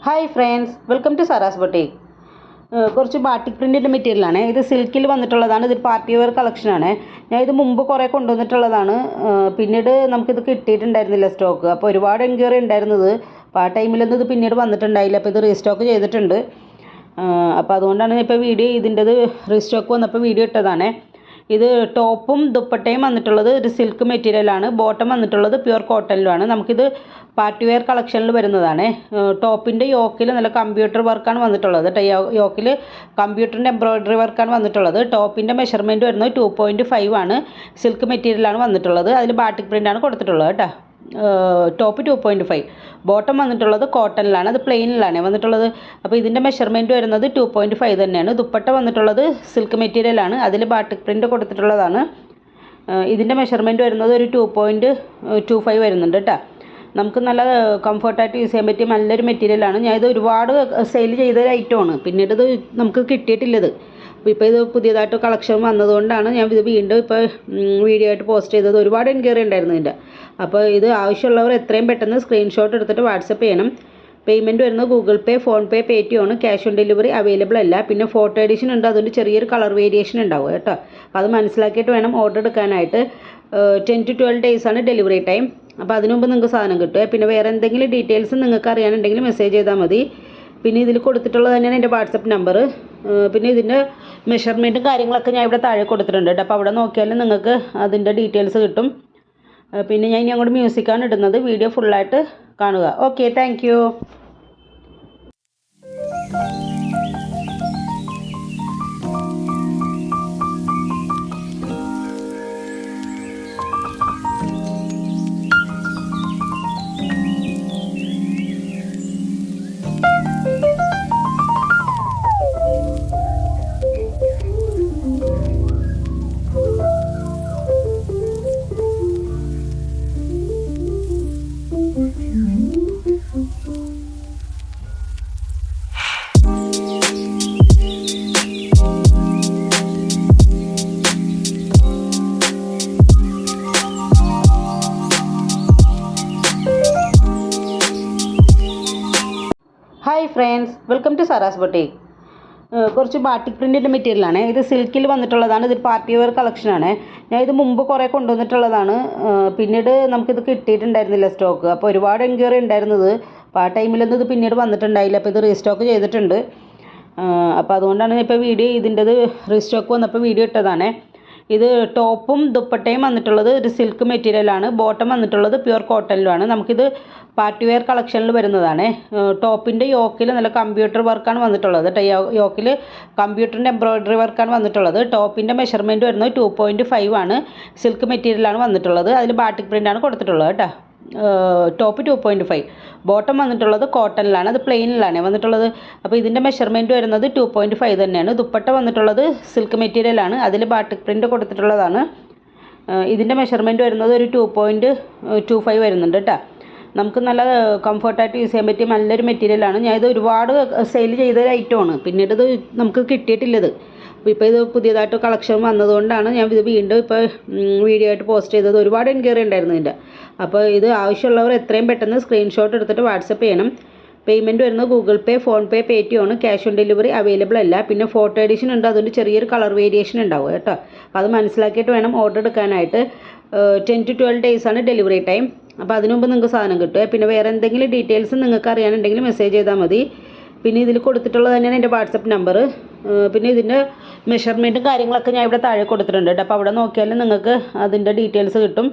Hi friends, welcome to Sara's boutique. കുറച്ച് batik പ്രിൻറ്റിൻ്റെ മെറ്റീരിയലാണ്. ഇത് സിൽക്കിൽ വന്നിട്ടുള്ളതാണ്. ഇതൊരു പാർട്ടി വെയർ കളക്ഷനാണ്. ഞാൻ ഇത് മുമ്പ് കുറേ കൊണ്ടുവന്നിട്ടുള്ളതാണ്. പിന്നീട് നമുക്കിത് കിട്ടിയിട്ടുണ്ടായിരുന്നില്ല സ്റ്റോക്ക്. അപ്പോൾ ഒരുപാട് എൻക്വയറി ഉണ്ടായിരുന്നത്. അപ്പോൾ ആ ടൈമിലൊന്നും ഇത് പിന്നീട് വന്നിട്ടുണ്ടായില്ല. അപ്പോൾ ഇത് റീസ്റ്റോക്ക് ചെയ്തിട്ടുണ്ട്. അപ്പോൾ അതുകൊണ്ടാണ് ഇപ്പോൾ വീഡിയോ ഇതിൻ്റെത് റീസ്റ്റോക്ക് വന്നപ്പോൾ വീഡിയോ ഇട്ടതാണ്. ഇത് ടോപ്പും ദുപ്പട്ടയും വന്നിട്ടുള്ളത് ഒരു സിൽക്ക് മെറ്റീരിയലാണ്. ബോട്ടം വന്നിട്ടുള്ളത് പ്യുവർ കോട്ടണിലുമാണ്. നമുക്കിത് പാർട്ടി വെയർ കളക്ഷനിൽ വരുന്നതാണ്. ടോപ്പിൻ്റെ യോക്കിൽ നല്ല കമ്പ്യൂട്ടർ വർക്കാണ് വന്നിട്ടുള്ളത്. യോക്കിൽ കമ്പ്യൂട്ടറിൻ്റെ എംബ്രോയ്ഡറി വർക്കാണ് വന്നിട്ടുള്ളത്. ടോപ്പിൻ്റെ മെഷർമെൻറ്റ് വരുന്നത് 2.5 ആണ്. സിൽക്ക് മെറ്റീരിയലാണ് വന്നിട്ടുള്ളത്. അതിൽ ബാട്ടിക് പ്രിൻ്റാണ് കൊടുത്തിട്ടുള്ളത് കേട്ടോ. ടോപ്പ് 2.5, ബോട്ടം വന്നിട്ടുള്ളത് കോട്ടണിലാണ്. അത് പ്ലെയിനിലാണ് വന്നിട്ടുള്ളത്. അപ്പോൾ ഇതിൻ്റെ മെഷർമെൻറ്റ് വരുന്നത് 2.5 തന്നെയാണ്. ദുപ്പട്ട വന്നിട്ടുള്ളത് സിൽക്ക് മെറ്റീരിയലാണ്. അതിൽ ബാട്ടിക് പ്രിൻ്റ് കൊടുത്തിട്ടുള്ളതാണ്. ഇതിൻ്റെ മെഷർമെൻറ്റ് വരുന്നത് ഒരു 2.25 വരുന്നുണ്ട് കേട്ടോ. നമുക്ക് നല്ല കംഫർട്ടായിട്ട് യൂസ് ചെയ്യാൻ പറ്റിയ നല്ലൊരു മെറ്റീരിയലാണ്. ഞാനിത് ഒരുപാട് സെയിൽ ചെയ്തൊരു ഐറ്റമാണ്. പിന്നീട് ഇത് നമുക്ക് കിട്ടിയിട്ടില്ലത്. ഇപ്പോൾ ഇത് പുതിയതായിട്ട് കളക്ഷൻ വന്നതുകൊണ്ടാണ് ഞാൻ ഇത് വീണ്ടും ഇപ്പോൾ വീഡിയോ ആയിട്ട് പോസ്റ്റ് ചെയ്തത്. ഒരുപാട് എൻക്വയറി ഉണ്ടായിരുന്നു ഇതിൻ്റെ. അപ്പോൾ ഇത് ആവശ്യമുള്ളവർ എത്രയും പെട്ടെന്ന് സ്ക്രീൻഷോട്ട് എടുത്തിട്ട് വാട്സപ്പ് ചെയ്യണം. പേയ്മെൻറ്റ് വരുന്നത് ഗൂഗിൾ പേ, ഫോൺ പേ, പേടിഎം ആണ്. ക്യാഷ് ഓൺ ഡെലിവറി അവൈലബിൾ അല്ല. പിന്നെ ഫോട്ടോ എഡിഷൻ ഉണ്ട്. അതുകൊണ്ട് ചെറിയൊരു കളർ വേരിയേഷൻ ഉണ്ടാവും കേട്ടോ. അത് മനസ്സിലാക്കിയിട്ട് വേണം ഓർഡർ എടുക്കാനായിട്ട്. 10 to 12 days ആണ് ഡെലിവറി ടൈം. അപ്പോൾ അതിനു മുമ്പ് നിങ്ങൾക്ക് സാധനം കിട്ടുക. പിന്നെ വേറെ എന്തെങ്കിലും ഡീറ്റെയിൽസ് നിങ്ങൾക്ക് അറിയാനുണ്ടെങ്കിൽ മെസ്സേജ് ചെയ്താൽ മതി. പിന്നെ ഇതിൽ കൊടുത്തിട്ടുള്ളത് തന്നെയാണ് എൻ്റെ വാട്സപ്പ് നമ്പർ. പിന്നെ ഇതിൻ്റെ മെഷർമെൻറ്റും കാര്യങ്ങളൊക്കെ ഞാൻ ഇവിടെ താഴെ കൊടുത്തിട്ടുണ്ട് കേട്ടോ. അപ്പോൾ അവിടെ നോക്കിയാലും നിങ്ങൾക്ക് അതിൻ്റെ ഡീറ്റെയിൽസ് കിട്ടും. പിന്നെ ഞാൻ ഇനി അങ്ങോട്ട് മ്യൂസിക്കാണ് ഇടുന്നത്. വീഡിയോ ഫുള്ളായിട്ട് കാണുക. Okay, thank you. Hi friends, welcome to Sara's boutique. കുറച്ച് ബാട്ടിക് പ്രിൻറ്റിൻ്റെ മെറ്റീരിയലാണ്. ഇത് സിൽക്കിൽ വന്നിട്ടുള്ളതാണ്. ഇതൊരു പാർട്ടി വെയർ കളക്ഷനാണ്. ഞാൻ ഇത് മുമ്പ് കുറേ കൊണ്ടുവന്നിട്ടുള്ളതാണ്. പിന്നീട് നമുക്കിത് കിട്ടിയിട്ടുണ്ടായിരുന്നില്ല സ്റ്റോക്ക്. അപ്പോൾ ഒരുപാട് എൻക്വയറി ഉണ്ടായിരുന്നത്. അപ്പോൾ ആ ടൈമിലൊന്നും ഇത് പിന്നീട് വന്നിട്ടുണ്ടായില്ല. അപ്പോൾ ഇത് റീസ്റ്റോക്ക് ചെയ്തിട്ടുണ്ട്. അപ്പോൾ അതുകൊണ്ടാണ് ഇപ്പോൾ വീഡിയോ ഇതിൻ്റെത് റീസ്റ്റോക്ക് വന്നപ്പോൾ വീഡിയോ ഇട്ടതാണ്. ഇത് ടോപ്പും ദുപ്പട്ടയും വന്നിട്ടുള്ളത് ഒരു സിൽക്ക് മെറ്റീരിയലാണ്. ബോട്ടം വന്നിട്ടുള്ളത് പ്യുവർ കോട്ടണിലുമാണ്. നമുക്കിത് പാർട്ടി വെയർ കളക്ഷനിൽ വരുന്നതാണ്. ടോപ്പിൻ്റെ യോക്കിൽ നല്ല കമ്പ്യൂട്ടർ വർക്കാണ് വന്നിട്ടുള്ളത്. യോക്കിൽ കമ്പ്യൂട്ടറിൻ്റെ എംബ്രോയ്ഡറി വർക്കാണ് വന്നിട്ടുള്ളത്. ടോപ്പിൻ്റെ മെഷർമെൻറ്റ് വരുന്നത് 2.5 ആണ്. സിൽക്ക് മെറ്റീരിയലാണ് വന്നിട്ടുള്ളത്. അതിൽ ബാട്ടിക് പ്രിൻ്റാണ് കൊടുത്തിട്ടുള്ളത് കേട്ടോ. ടോപ്പ് 2.5, ബോട്ടം വന്നിട്ടുള്ളത് കോട്ടണിലാണ്. അത് പ്ലെയിനിലാണ് വന്നിട്ടുള്ളത്. അപ്പോൾ ഇതിൻ്റെ മെഷർമെൻറ്റ് വരുന്നത് 2.5 തന്നെയാണ്. ദുപ്പട്ട വന്നിട്ടുള്ളത് സിൽക്ക് മെറ്റീരിയലാണ്. അതിൽ ബാട്ടിക് പ്രിൻ്റ് കൊടുത്തിട്ടുള്ളതാണ്. ഇതിൻ്റെ മെഷർമെൻറ്റ് വരുന്നത് ഒരു 2.25 വരുന്നുണ്ട് കേട്ടോ. നമുക്ക് നല്ല കംഫർട്ടായിട്ട് യൂസ് ചെയ്യാൻ പറ്റിയ നല്ലൊരു മെറ്റീരിയലാണ്. ഞാനിത് ഒരുപാട് സെയിൽ ചെയ്തൊരു ഐറ്റമാണ്. പിന്നീട് ഇത് നമുക്ക് കിട്ടിയിട്ടില്ലത്. ഇപ്പോൾ ഇത് പുതിയതായിട്ട് കളക്ഷൻ വന്നതുകൊണ്ടാണ് ഞാൻ ഇത് വീണ്ടും ഇപ്പോൾ വീഡിയോ ആയിട്ട് പോസ്റ്റ് ചെയ്തത്. ഒരുപാട് എൻക്വയറി ഉണ്ടായിരുന്നു ഇതിൻ്റെ. അപ്പോൾ ഇത് ആവശ്യമുള്ളവർ എത്രയും പെട്ടെന്ന് സ്ക്രീൻഷോട്ട് എടുത്തിട്ട് വാട്സപ്പ് ചെയ്യണം. പേയ്മെൻറ്റ് വരുന്നത് ഗൂഗിൾ പേ, ഫോൺ പേ, പേടിഎം ആണ്. ക്യാഷ് ഓൺ ഡെലിവറി അവൈലബിൾ അല്ല. പിന്നെ ഫോട്ടോ എഡിഷൻ ഉണ്ട്. അതുകൊണ്ട് ചെറിയൊരു കളർ വേരിയേഷൻ ഉണ്ടാവും കേട്ടോ. അപ്പോൾ അത് മനസ്സിലാക്കിയിട്ട് വേണം ഓർഡർ എടുക്കാനായിട്ട്. 10 to 12 days ആണ് ഡെലിവറി ടൈം. അപ്പോൾ അതിനു മുമ്പ് നിങ്ങൾക്ക് സാധനം കിട്ടുക. പിന്നെ വേറെ എന്തെങ്കിലും ഡീറ്റെയിൽസ് നിങ്ങൾക്ക് അറിയാനുണ്ടെങ്കിൽ മെസ്സേജ് ചെയ്താൽ മതി. പിന്നെ ഇതിൽ കൊടുത്തിട്ടുള്ളത് തന്നെയാണ് എൻ്റെ വാട്സപ്പ് നമ്പർ. പിന്നെ ഇതിൻ്റെ മെഷർമെൻറ്റും കാര്യങ്ങളൊക്കെ ഞാൻ ഇവിടെ താഴെ കൊടുത്തിട്ടുണ്ട് കേട്ടോ. അപ്പോൾ അവിടെ നോക്കിയാലും നിങ്ങൾക്ക് അതിൻ്റെ ഡീറ്റെയിൽസ് കിട്ടും.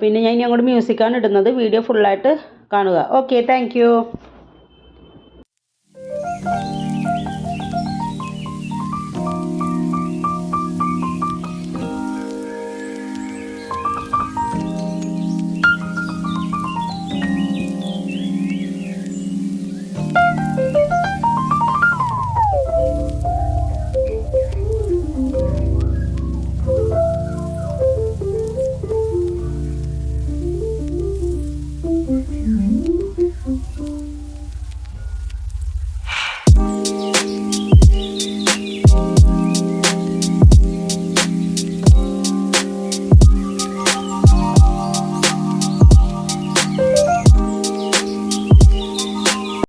പിന്നെ ഞാൻ ഇനി അങ്ങോട്ട് മ്യൂസിക്കാണ് ഇടുന്നത്. വീഡിയോ ഫുള്ളായിട്ട് കാണുക. Okay, thank U.